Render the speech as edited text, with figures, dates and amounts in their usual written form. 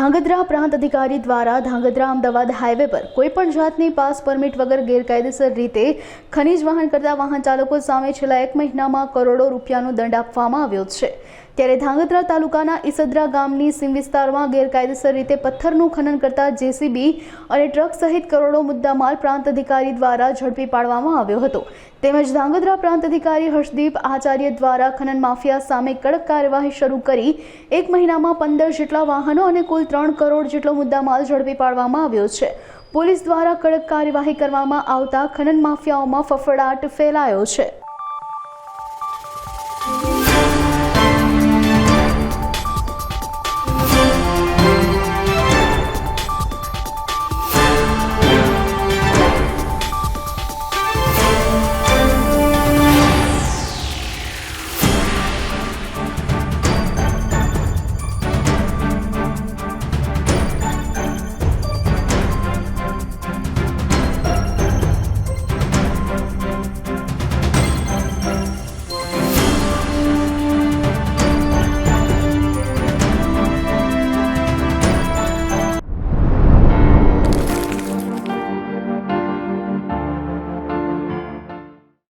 ધાંગધ્રા પ્રાંત અધિકારી દ્વારા ધાંગધ્રા અમદાવાદ હાઈવે પર કોઈપણ જાતની પાસ પરમિટ વગર ગેરકાયદેસર રીતે ખનીજ વહન કરતા વાહન ચાલકો સામે છેલ્લા 1 મહિનામાં કરોડો રૂપિયાનો દંડ આપવામાં આવ્યો છે। ત્યારે ધાંગધ્રા તાલુકાના ઈસદરા ગામની સીમ વિસ્તારમાં ગેરકાયદેસર રીતે પથ્થરનું ખનન કરતા જેસીબી અને ટ્રક સહિત કરોડો મુદ્દામાલ પ્રાંત અધિકારી દ્વારા ઝડપી પાડવામાં આવ્યો હતો। તેમજ ધાંગધ્રા પ્રાંત અધિકારી હર્ષદીપ આચાર્ય દ્વારા ખનન માફિયા સામે કડક કાર્યવાહી શરૂ કરી 1 મહિનામાં 15 જેટલા વાહનો અને કુલ 3 કરોડ જેટલો મુદ્દામાલ ઝડપી પાડવામાં આવ્યો છે। પોલીસ દ્વારા કડક કાર્યવાહી કરવામાં આવતા ખનન માફિયાઓમાં ફફડાટ ફેલાયો છે।